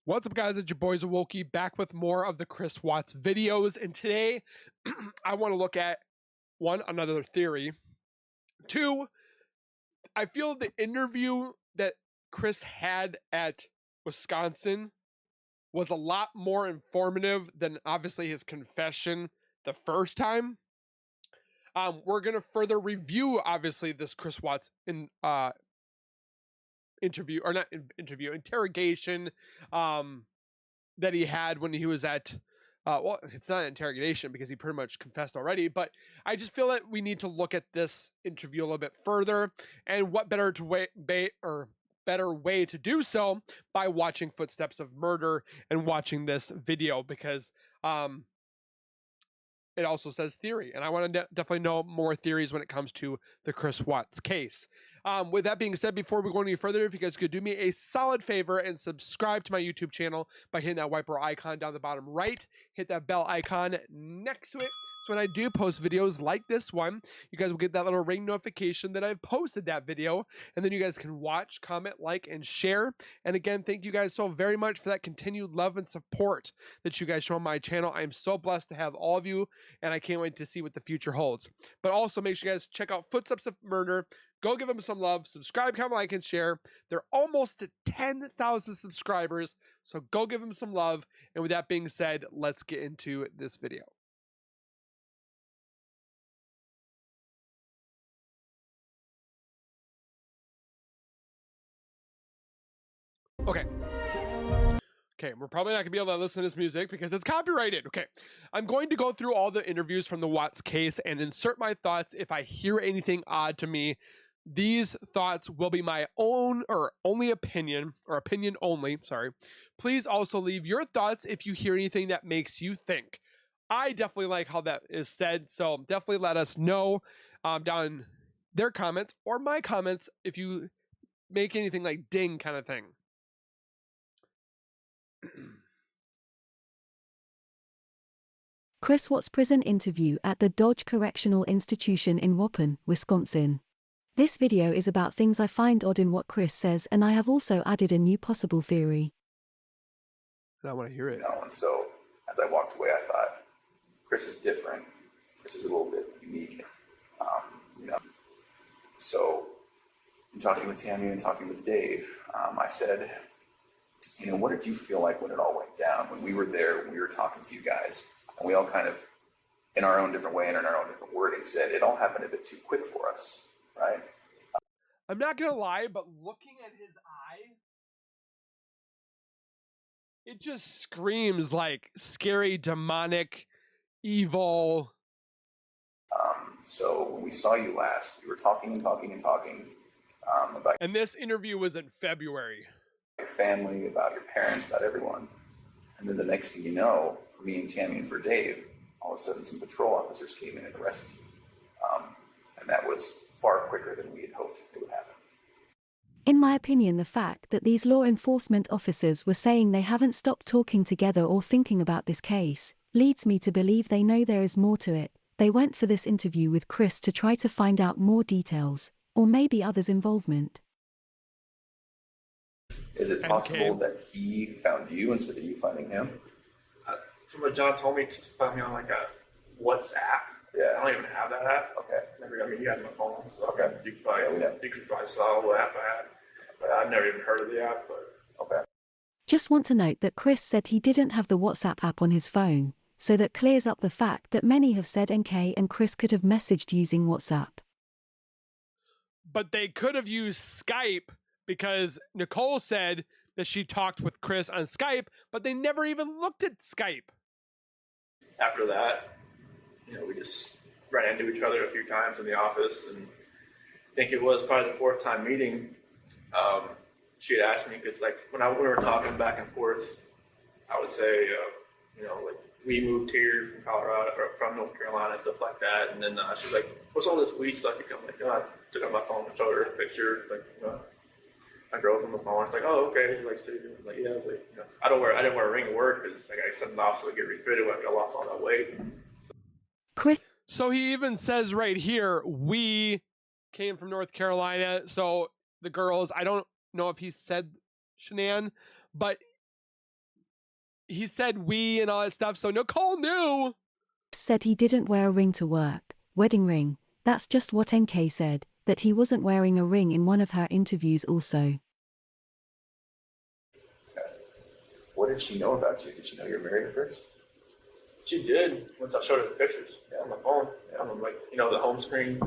What's up, guys? It's your boys Awoki back with more of the Chris Watts videos, and today I want to look at one, another theory. Two, I feel the interview that Chris had at Wisconsin was a lot more informative than obviously his confession the first time. We're gonna further review obviously this Chris Watts interrogation that he had when he was at well, it's not an interrogation because he pretty much confessed already, but I just feel that we need to look at this interview a little bit further, and what better way to do so by watching Footsteps of Murder and watching this video, because it also says theory, and I want to definitely know more theories when it comes to the Chris Watts case. With that being said, before we go any further, if you guys could do me a solid favor and subscribe to my YouTube channel by hitting that wiper icon down the bottom right, hit that bell icon next to it, so when I do post videos like this one, you guys will get that little ring notification that I've posted that video, and then you guys can watch, comment, like, and share. And again, thank you guys so very much for that continued love and support that you guys show on my channel. I am so blessed to have all of you, and I can't wait to see what the future holds. But also make sure you guys check out Footsteps of Murder. Go give them some love. Subscribe, comment, like, and share. They're almost to 10,000 subscribers, so go give them some love. And with that being said, let's get into this video. Okay. Okay, we're probably not going to be able to listen to this music because it's copyrighted. Okay, I'm going to go through all the interviews from the Watts case and insert my thoughts. If I hear anything odd to me, these thoughts will be my own or only opinion, or opinion only, sorry. Please also leave your thoughts if you hear anything that makes you think. I definitely like how that is said, so definitely let us know down in their comments or my comments if you make anything like ding kind of thing. Chris Watts prison interview at the Dodge Correctional Institution in Waupun, Wisconsin. This video is about things I find odd in what Chris says, and I have also added a new possible theory. I want to hear it. And so as I walked away, I thought, Chris is different. Chris is a little bit unique. So in talking with Tammy and talking with Dave, I said, what did you feel like when it all went down? When we were there, when we were talking to you guys, and we all kind of, in our own different way and in our own different wording, said it all happened a bit too quick for us, right? I'm not going to lie, but looking at his eye, it just screams like scary, demonic, evil. So when we saw you last, we were talking and talking and talking about... And this interview was in February. Your family, about your parents, about everyone. And then the next thing you know, for me and Tammy and for Dave, all of a sudden some patrol officers came in and arrested you. And that was far quicker than we had hoped it would happen. In my opinion, the fact that these law enforcement officers were saying they haven't stopped talking together or thinking about this case leads me to believe they know there is more to it. They went for this interview with Chris to try to find out more details, or maybe others' involvement. Is it possible that he found you instead of you finding him? From what John told me, he found me on like a WhatsApp. Yeah. I don't even have that app. Okay. You had my phone, so okay. You could probably saw what app I had. But I've never even heard of the app. But okay. Just want to note that Chris said he didn't have the WhatsApp app on his phone, so that clears up the fact that many have said NK and Chris could have messaged using WhatsApp. But they could have used Skype, because Nicole said that she talked with Chris on Skype, but they never even looked at Skype. after that, we just ran into each other a few times in the office, and I think it was probably the fourth time meeting. She had asked me, because like when we were talking back and forth, I would say, like we moved here from Colorado or from North Carolina and stuff like that, and then she's like, "What's all this weed stuff?" I'm like, I took out my phone and showed her a picture, like my girl's on the phone. It's like, "Oh, okay." She's like, "So you're like, yeah." Like, I didn't wear a ring to work because like I said, the office would get refitted when I lost all that weight. So he even says right here, we came from North Carolina. So the girls, I don't know if he said Shanann, but he said we and all that stuff. So Nicole knew. Said he didn't wear a ring to work, wedding ring. That's just what NK said, that he wasn't wearing a ring in one of her interviews also. What did she know about you? Did she know you were married at first? She did once I showed her the pictures on my phone. I'm like, you know, the home screen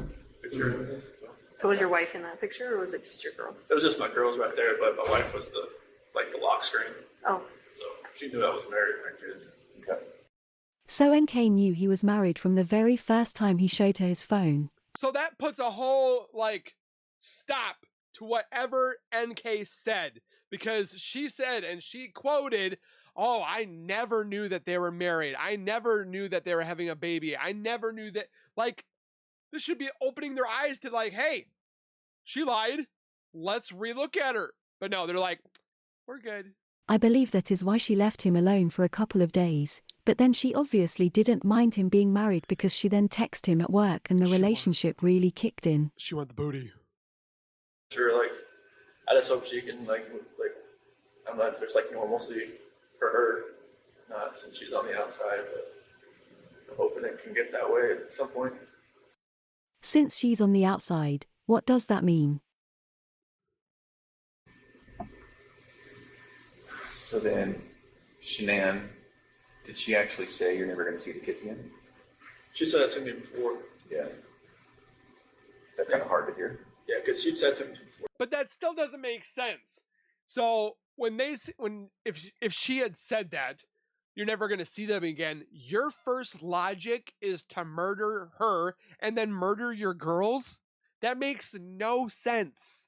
picture. So was your wife in that picture, or was it just your girls? It was just my girls right there, but my wife was the lock screen. Oh, So she knew I was married with my kids. Okay. So NK knew he was married from the very first time he showed her his phone. So that puts a whole stop to whatever NK said, because she said, and she quoted, "Oh, I never knew that they were married. I never knew that they were having a baby. I never knew that." This should be opening their eyes to hey, she lied. Let's relook at her. But no, they're like, we're good. I believe that is why she left him alone for a couple of days, but then she obviously didn't mind him being married because she then texted him at work and the relationship really kicked in. She want the booty. Sure, I just hope she can I'm not just normalcy for her, not since she's on the outside, but I'm hoping it can get that way at some point. Since she's on the outside, what does that mean? So then, Shanann, did she actually say you're never going to see the kids again? She said that to me before. Yeah. That's kind of hard to hear. Yeah, because she'd said to me before. But that still doesn't make sense. So if she had said that, you're never going to see them again, your first logic is to murder her and then murder your girls? That makes no sense.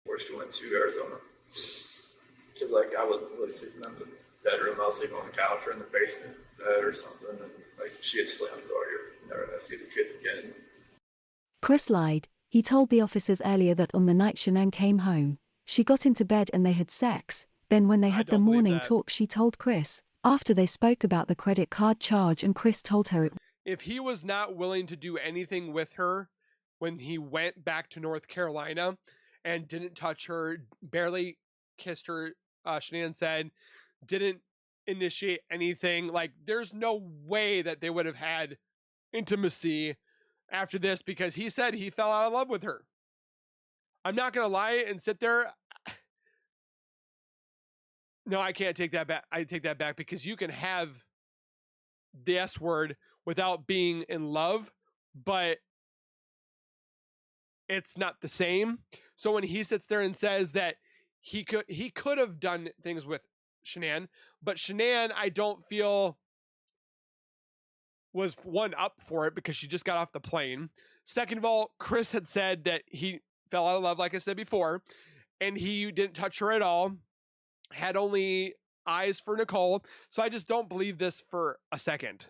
Before she went to Arizona. Because I wasn't really sleeping in the bedroom. I was sleeping on the couch or in the basement bed or something. And she had slammed the door. You're never going to see the kids again. Chris lied. He told the officers earlier that on the night Shanann came home, she got into bed and they had sex. Then when they had the morning talk, she told Chris, after they spoke about the credit card charge, and Chris told her it. If he was not willing to do anything with her when he went back to North Carolina and didn't touch her, barely kissed her, Shanann said, didn't initiate anything, there's no way that they would have had intimacy after this, because he said he fell out of love with her. I'm not going to lie and sit there. No, I can't take that back. I take that back, because you can have the S word without being in love, but it's not the same. So when he sits there and says that he could have done things with Shanann, but Shanann, I don't feel was one up for it because she just got off the plane. Second of all, Chris had said that he fell out of love, like I said before, and he didn't touch her at all, had only eyes for Nicole. So I just don't believe this for a second.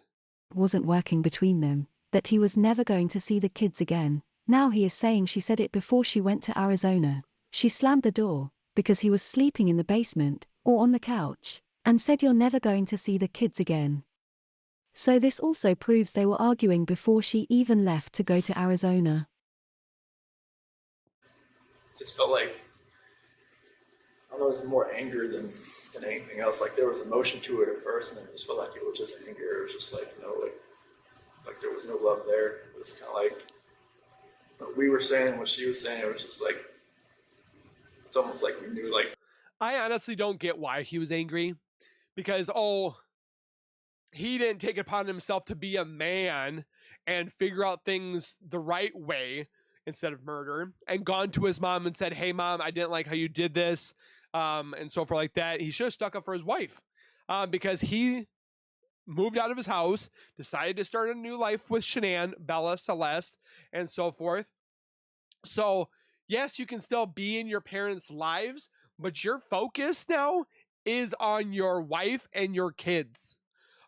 Wasn't working between them, that he was never going to see the kids again. Now he is saying she said it before she went to Arizona. She slammed the door, because he was sleeping in the basement, or on the couch, and said you're never going to see the kids again. So this also proves they were arguing before she even left to go to Arizona. Just felt I don't know, it was more anger than anything else. There was emotion to it at first, and then it just felt like it was just anger. It was just there was no love there. It was kind of what we were saying, what she was saying. It was just it's almost like we knew. I honestly don't get why he was angry, because he didn't take it upon himself to be a man and figure out things the right way instead of murder, and gone to his mom and said, "Hey mom, I didn't like how you did this," and so forth like that. He should have stuck up for his wife, because he moved out of his house, decided to start a new life with Shanann, Bella, Celeste, and so forth. So yes, you can still be in your parents' lives, but your focus now is on your wife and your kids.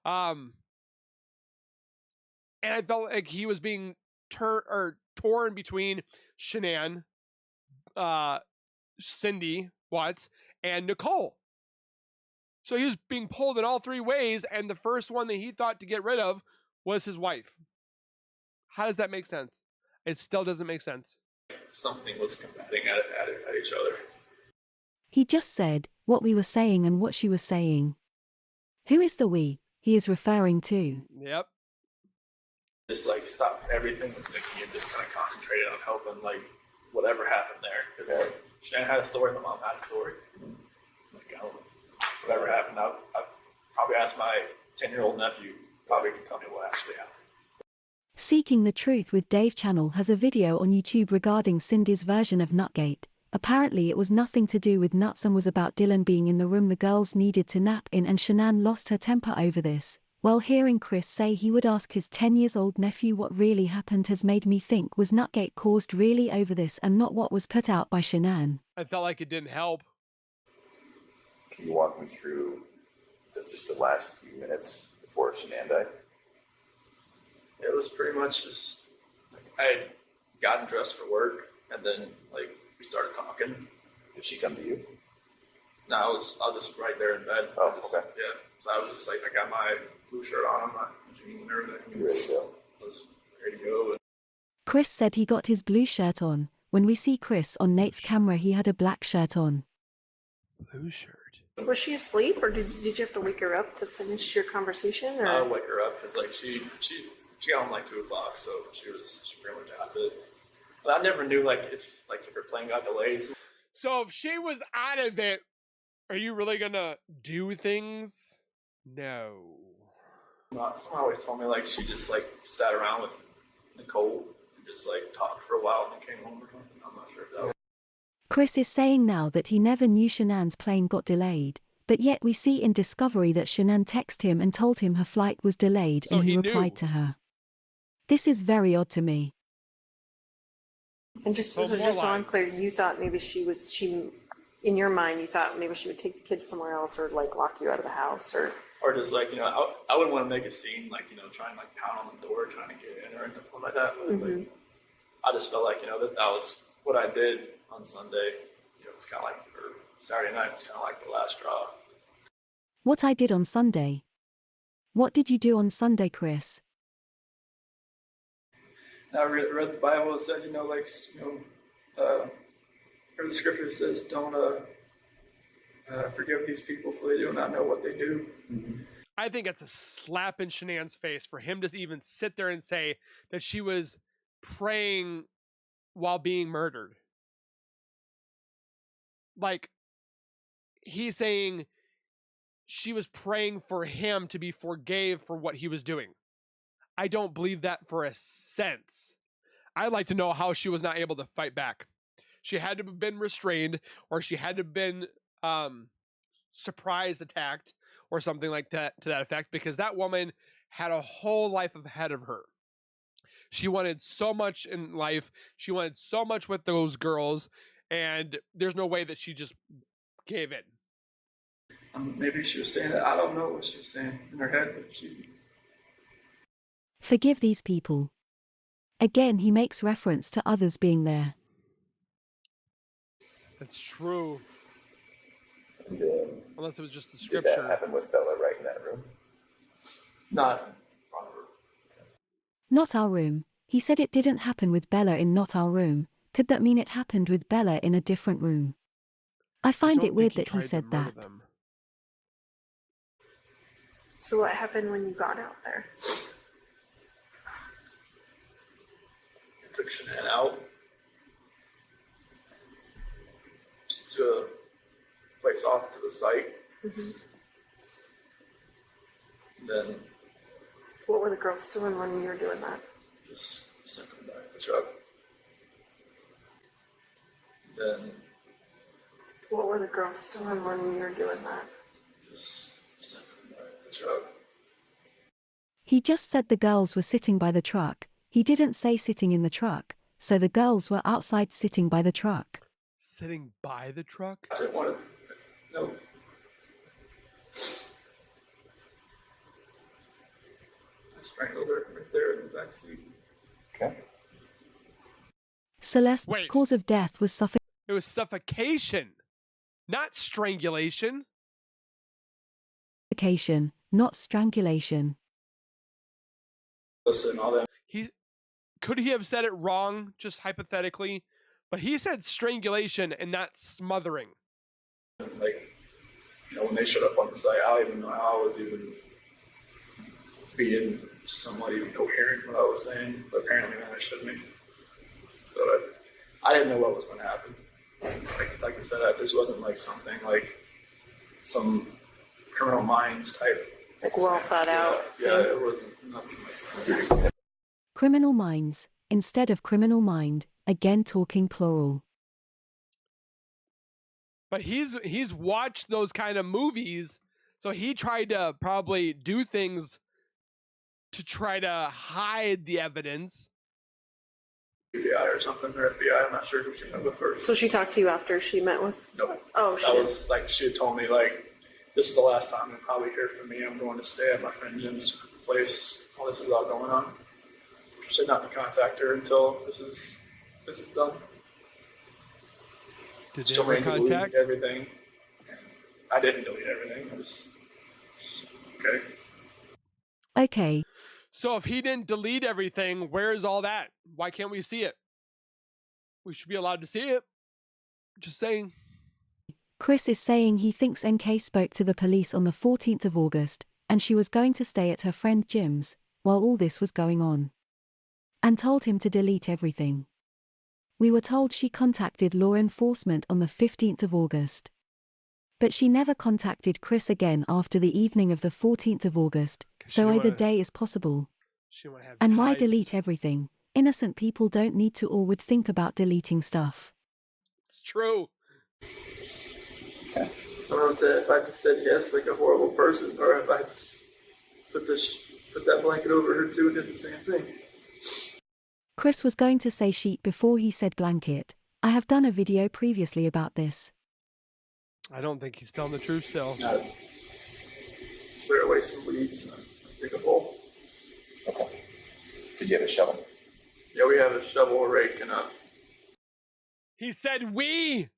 And I felt like he was being torn between Shanann, Cindy Watts, and Nicole. So he was being pulled in all three ways, and the first one that he thought to get rid of was his wife. How does that make sense? It still doesn't make sense. Something was combating at each other. He just said what we were saying and what she was saying. Who is the we he is referring to? Yep. Just like stop everything and just kind of concentrated on helping like whatever happened there. Because like, Shannon had a story, my mom had a story. Like, I don't know, whatever happened, I'll probably ask my 10-year-old nephew. Probably can tell me what actually happened. Seeking the Truth with Dave channel has a video on YouTube regarding Cindy's version of Nutgate. Apparently it was nothing to do with nuts and was about Dylan being in the room the girls needed to nap in, and Shanann lost her temper over this. Well, hearing Chris say he would ask his 10-year-old nephew what really happened has made me think, was Nutgate caused really over this and not what was put out by Shanann? I felt like it didn't help. Can you walk me through just the last few minutes before Shanann died? It was pretty much just like I had gotten dressed for work, and then like we started talking. Did she come to you? No, I was just right there in bed. Oh, okay. Yeah, so I was just like, I got my blue shirt on, my jeans and everything. You ready to go? I was ready to go. Chris said he got his blue shirt on. When we see Chris on Nate's camera, he had a black shirt on. Blue shirt. Was she asleep, or did you have to wake her up to finish your conversation? Or? I wake her up because like she got home like 2 o'clock, so she pretty much out of it. But I never knew if her plane got delayed. So if she was out of it, are you really gonna do things? No. Someone always told me like she just like sat around with Nicole and just like talked for a while and then came home or something. I'm not sure if that was. Chris is saying now that he never knew Shanann's plane got delayed, but yet we see in Discovery that Shanann texted him and told him her flight was delayed, So and he he replied knew. to her. This is very odd to me. And just So so more just so I'm lies. clear, you thought maybe she in your mind, you thought maybe she would take the kids somewhere else or like lock you out of the house or. Or just like, I wouldn't want to make a scene, like, try and like pound on the door, trying to get in or anything like that. But like, I just felt like, that was what I did on Sunday. It was kind of like, or Saturday night was kind of like the last straw. What I did on Sunday. What did you do on Sunday, Chris? I read the Bible. It said, or the scripture says, don't forgive these people for they do not know what they do. I think it's a slap in Shanann's face for him to even sit there and say that she was praying while being murdered. Like, he's saying she was praying for him to be forgave for what he was doing. I don't believe that for a sense. I'd like to know how she was not able to fight back. She had to have been restrained, or she had to have been surprise attacked, or something like that, to that effect, because that woman had a whole life ahead of her. She wanted so much in life. She wanted so much with those girls, and there's no way that she just gave in. Maybe she was saying that. I don't know what she was saying in her head, but she. Forgive these people. Again, he makes reference to others being there. That's true. And then, Unless it was just the did scripture. that happen with Bella right in that room? Not in front of her. Not our room. He said it didn't happen with Bella in not our room. Could that mean it happened with Bella in a different room? I find don't it weird think that he tried to said murder that. them. So what happened when you got out there? I took Shanann out just to a place off to the site. Then What were the girls doing when you were doing that? just sent them back to the truck. Then What were the girls doing when you were doing that? just sent them back to the truck. He just said the girls were sitting by the truck. He didn't say sitting in the truck, so the girls were outside sitting by the truck. Sitting by the truck? I didn't want to. No. I strangled her right there in the back seat. Okay. Celeste's Wait. cause of death was It was suffocation, not strangulation. suffocation, not strangulation. Listen, all that. Could he have said it wrong, just hypothetically? But he said strangulation and not smothering. Like, when they showed up on the site, I don't even know how I was even being somewhat even coherent what I was saying, but apparently they understood me. So I didn't know what was going to happen. Like I said, this wasn't like something like some Criminal Minds type. Like well thought out. Yeah, it wasn't nothing like that. Criminal Minds, instead of criminal mind, again talking plural. But he's watched those kind of movies, so he tried to probably do things to try to hide the evidence. FBI or something, or FBI, I'm not sure who she met with first. So she talked to you after she met with? No. Oh, she That did. was like, she had told me, like, this is the last time you'll probably hear from me. I'm going to stay at my friend Jim's place while this is all going on. She said not to contact her until this is done. Did they Still ever made me delete contact? everything. I didn't delete everything. I was okay. Okay, So if he didn't delete everything, where is all that? Why can't we see it? We should be allowed to see it. Just saying. Chris is saying he thinks NK spoke to the police on the 14th of August, and she was going to stay at her friend Jim's while all this was going on, and told him to delete everything. We were told she contacted law enforcement on the 15th of August. But she never contacted Chris again after the evening of the 14th of August, so either day is possible. She want to have And why ties. delete everything? Innocent people don't need to or would think about deleting stuff. It's true. I don't know what to say. If I just said yes, like a horrible person, or if I just put that blanket over her too and did the same thing. Chris was going to say sheet before he said blanket. I have done a video previously about this. I don't think he's telling the truth still. Clear away some weeds and dig a hole. Okay. Did you have a shovel? Yeah, we have a shovel, a rake, and a He said we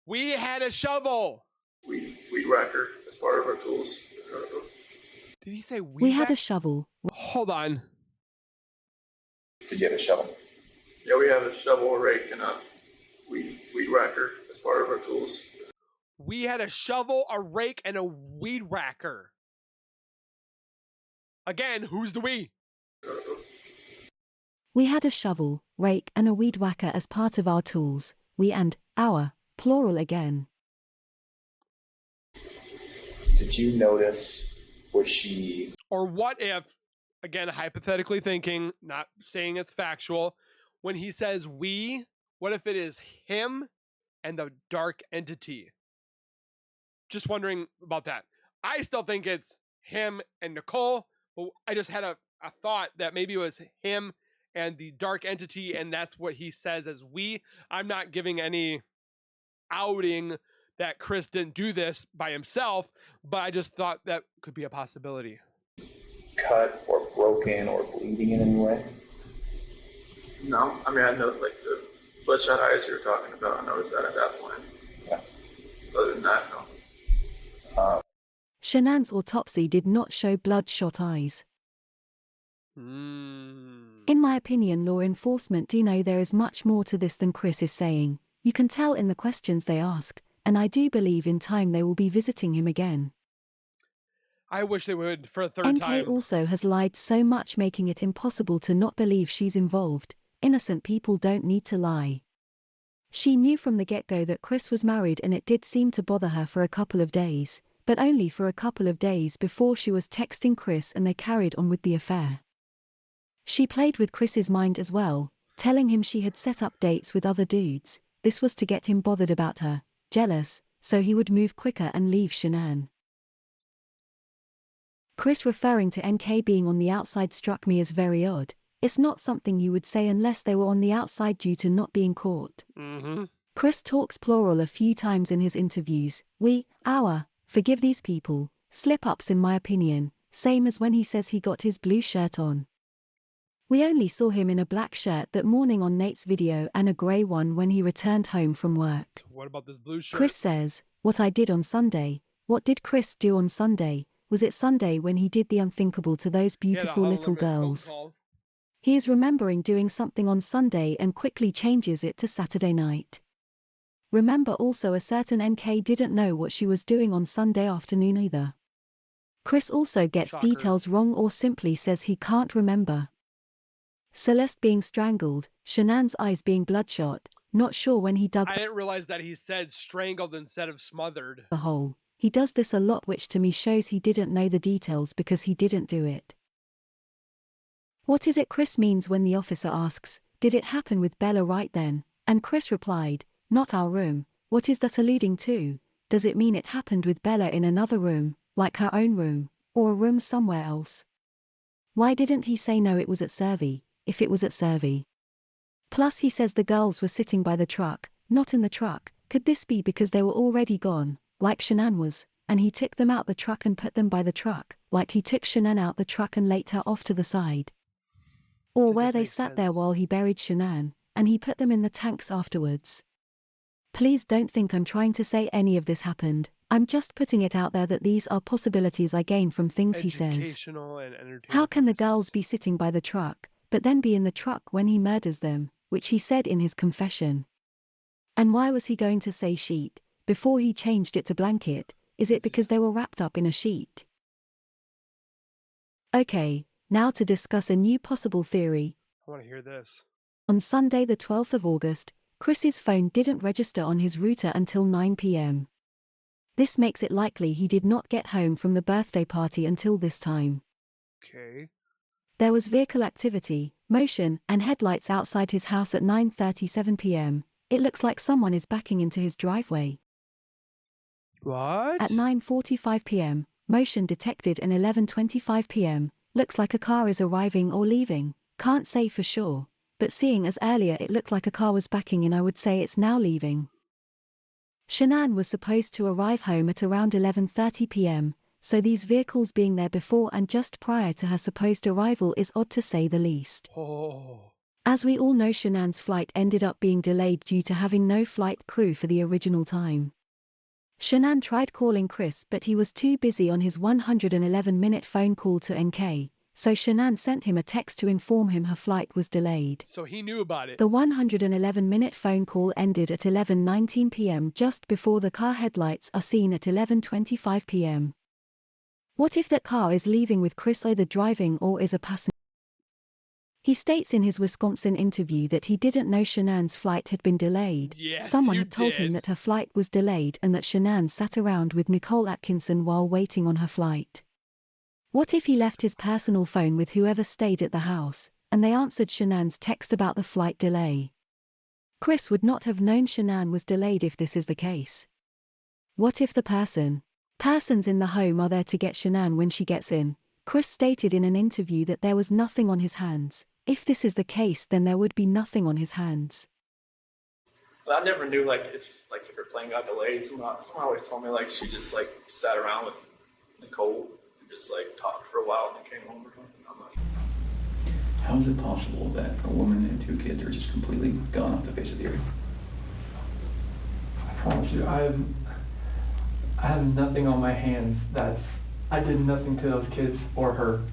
had a shovel. weed whacker as part of our tools. Did he say We had a shovel. Hold on. Did you have a shovel? Yeah, we have a shovel, a rake, and a weed whacker as part of our tools. We had a shovel, a rake, and a weed whacker. Again, who's the we? We had a shovel, rake and a weed whacker as part of our tools. We and our, plural again. Did you notice, was she, Or what if, again, hypothetically thinking, not saying it's factual, when he says we, what if it is him and the dark entity? Just wondering about that. I still think it's him and Nicole, but I just had a thought that maybe it was him and the dark entity, and that's what he says as we. I'm not giving any outing that Chris didn't do this by himself, but I just thought that could be a possibility. cut or broken or bleeding in any way? No, I mean, I know, like, the bloodshot eyes you were talking about, I noticed that at that point. Yeah. Other than that, no. Shanann's autopsy did not show bloodshot eyes. In my opinion, law enforcement do know there is much more to this than Chris is saying. You can tell in the questions they ask, and I do believe in time they will be visiting him again. I wish they would for a third NK time. also has lied so much, making it impossible to not believe she's involved. Innocent people don't need to lie. She knew from the get-go that Chris was married, and it did seem to bother her for a couple of days, but only for a couple of days before she was texting Chris and they carried on with the affair. She played with Chris's mind as well, telling him she had set up dates with other dudes. This was to get him bothered about her, jealous, so he would move quicker and leave Shanann. Chris referring to NK being on the outside struck me as very odd. It's not something you would say unless they were on the outside due to not being caught. Chris talks plural a few times in his interviews. We, our, forgive these people, slip-ups in my opinion, same as when he says he got his blue shirt on. We only saw him in a black shirt that morning on Nate's video and a grey one when he returned home from work. What about this blue shirt? Chris says, what I did on Sunday. What did Chris do on Sunday? Was it Sunday when he did the unthinkable to those He had a beautiful little unlimited phone girls? call. He is remembering doing something on Sunday and quickly changes it to Saturday night. Remember also a certain NK didn't know what she was doing on Sunday afternoon either. Chris also gets Shocker. details wrong or simply says he can't remember. Celeste being strangled, Shanann's eyes being bloodshot, not sure when he dug I didn't realize that he said strangled instead of smothered. the hole. He does this a lot, which to me shows he didn't know the details because he didn't do it. What is it Chris means when the officer asks, did it happen with Bella right then? And Chris replied, not our room. What is that alluding to? Does it mean it happened with Bella in another room, like her own room, or a room somewhere else? Why didn't he say no, it was at Servy, if it was at Servy? Plus he says the girls were sitting by the truck, not in the truck. Could this be because they were already gone, like Shanann was, and he took them out the truck and put them by the truck, like he took Shanann out the truck and laid her off to the side? Or That where does they make sat there sense. while he buried Shanann, and he put them in the tanks afterwards. Please don't think I'm trying to say any of this happened. I'm just putting it out there that these are possibilities I gain from things he says. Educational and entertainment How can the purposes. girls be sitting by the truck, but then be in the truck when he murders them, which he said in his confession? And why was he going to say sheet, before he changed it to blanket? Is it because they were wrapped up in a sheet? Okay, now to discuss a new possible theory. I want to hear this. On Sunday the 12th of August, Chris's phone didn't register on his router until 9 p.m. This makes it likely he did not get home from the birthday party until this time. Okay. There was vehicle activity, motion, and headlights outside his house at 9:37 p.m. It looks like someone is backing into his driveway. What? At 9:45 p.m., motion detected, and 11:25 p.m., looks like a car is arriving or leaving. Can't say for sure, but seeing as earlier it looked like a car was backing in, I would say it's now leaving. Shanann was supposed to arrive home at around 11:30 p.m., so these vehicles being there before and just prior to her supposed arrival is odd to say the least. Oh. As we all know, Shanann's flight ended up being delayed due to having no flight crew for the original time. Shanann tried calling Chris, but he was too busy on his 111-minute phone call to NK, so Shanann sent him a text to inform him her flight was delayed. So he knew about it. The 111-minute phone call ended at 11:19 p.m. just before the car headlights are seen at 11:25 p.m. What if that car is leaving with Chris either driving or is a passenger? He states in his Wisconsin interview that he didn't know Shanann's flight had been delayed. Yes, Someone you had told him did. that her flight was delayed and that Shanann sat around with Nicole Atkinson while waiting on her flight. What if he left his personal phone with whoever stayed at the house, and they answered Shanann's text about the flight delay? Chris would not have known Shanann was delayed if this is the case. What if the persons in the home are there to get Shanann when she gets in? Chris stated in an interview that there was nothing on his hands. If this is the case, then there would be nothing on his hands. But I never knew if her plane got delayed. Someone always told me she just sat around with Nicole and just talked for a while and then came home or something. I'm like, How is it possible that a woman and two kids are just completely gone off the face of the earth? I promise you, I have nothing on my hands. I did nothing to those kids or her.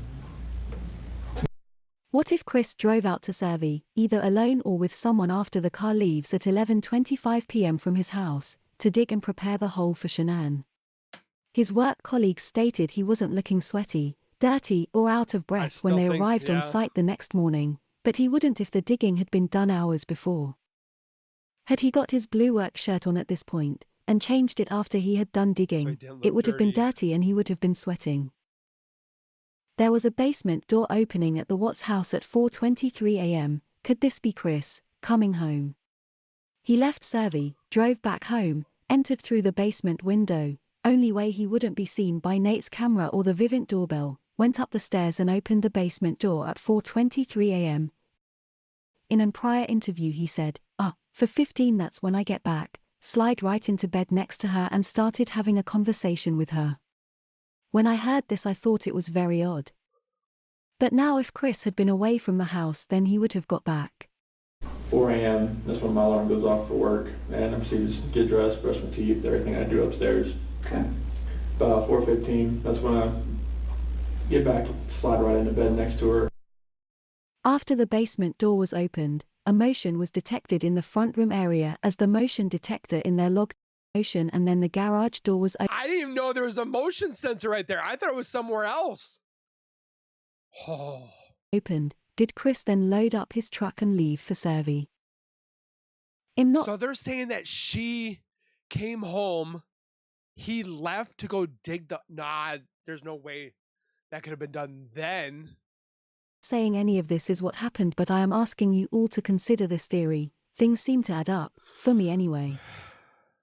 What if Chris drove out to Servy, either alone or with someone after the car leaves at 11:25 p.m. from his house, to dig and prepare the hole for Shanann? His work colleagues stated he wasn't looking sweaty, dirty, or out of breath when still they think, arrived yeah. on site the next morning, but he wouldn't if the digging had been done hours before. Had he got his blue work shirt on at this point, and changed it after he had done digging, didn't it look would have been dirty. dirty and he would have been sweating. There was a basement door opening at the Watts house at 4:23 a.m. Could this be Chris coming home? He left Servy, drove back home, entered through the basement window, only way he wouldn't be seen by Nate's camera or the Vivint doorbell, went up the stairs and opened the basement door at 4:23 a.m. In a prior interview he said, for 15 that's when I get back, slide right into bed next to her and started having a conversation with her. When I heard this I thought it was very odd. But now if Chris had been away from the house then he would have got back. 4 a.m., that's when my alarm goes off for work, and I'm supposed to get dressed, brush my teeth, everything I do upstairs. Okay. About 4:15, that's when I get back, slide right into bed next to her. After the basement door was opened, a motion was detected in the front room area as the motion detector in their log motion, and then the garage door was I didn't even know there was a motion sensor right there. I thought it was somewhere else. Oh. opened. Did Chris then load up his truck and leave for Servi? I'm not So they're saying that she came home, he left to go dig the... Nah, there's no way that could have been done then. saying any of this is what happened, but I am asking you all to consider this theory. Things seem to add up, for me anyway.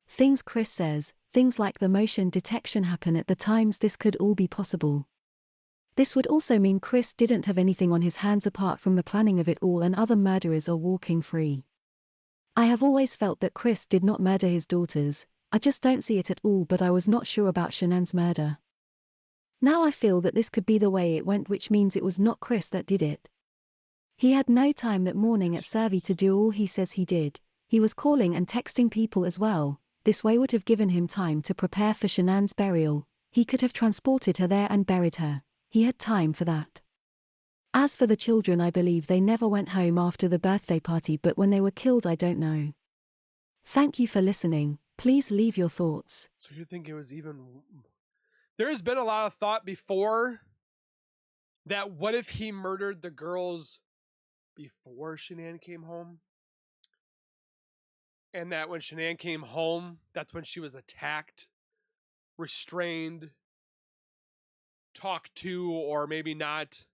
Things Chris says, things like the motion detection happen at the times this could all be possible. This would also mean Chris didn't have anything on his hands apart from the planning of it all, and other murderers are walking free. I have always felt that Chris did not murder his daughters. I just don't see it at all, but I was not sure about Shanann's murder. Now I feel that this could be the way it went, which means it was not Chris that did it. He had no time that morning at Servi to do all he says he did. He was calling and texting people as well. This way would have given him time to prepare for Shanann's burial. He could have transported her there and buried her. He had time for that. As for the children, I believe they never went home after the birthday party, but when they were killed, I don't know. Thank you for listening. Please leave your thoughts. So you think it was even... There's been a lot of thought before that what if he murdered the girls before Shanann came home? And that when Shanann came home, that's when she was attacked, restrained, talked to, or maybe not.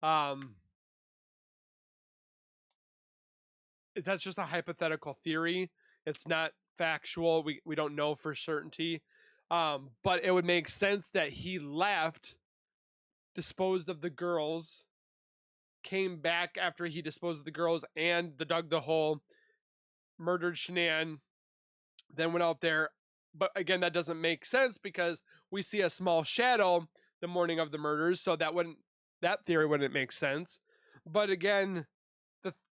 That's just a hypothetical theory. It's not factual. We don't know for certainty. But it would make sense that he left, disposed of the girls, came back after he disposed of the girls and dug the hole, murdered Shanann, then went out there. But again, that doesn't make sense because we see a small shadow the morning of the murders, so that theory wouldn't make sense. But again,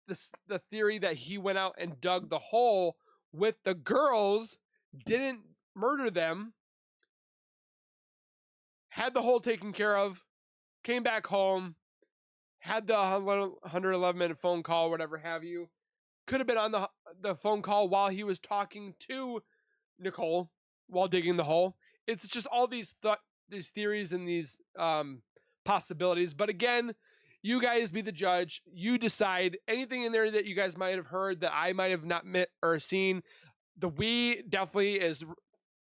the theory that he went out and dug the hole with the girls, didn't murder them, had the hole taken care of, came back home, had the 111-minute phone call, whatever have you, could have been on the phone call while he was talking to Nicole while digging the hole. It's just all these theories and these possibilities. But again, you guys be the judge. You decide. Anything in there that you guys might have heard that I might have not met or seen. The we definitely is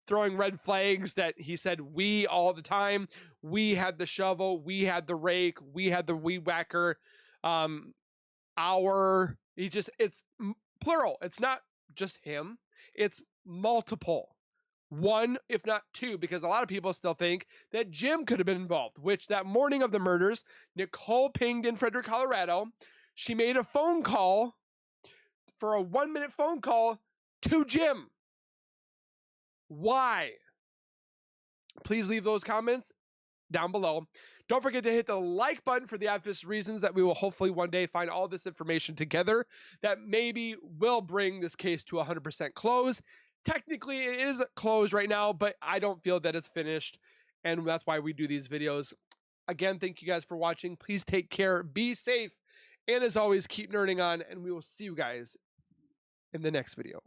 throwing red flags that he said we all the time. We had the shovel. We had the rake. We had the weed whacker. It's plural. It's not just him. It's multiple. One, if not two, because a lot of people still think that Jim could have been involved, which that morning of the murders, Nicole pinged in Frederick, Colorado. She made a phone call for a 1-minute phone call to Jim. Why? Please leave those comments down below. Don't forget to hit the like button for the obvious reasons that we will hopefully one day find all this information together that maybe will bring this case to 100% close. Technically, it is closed right now, but I don't feel that it's finished, and that's why we do these videos. Again, thank you guys for watching. Please take care, be safe, and as always, keep nerding on, and we will see you guys in the next video.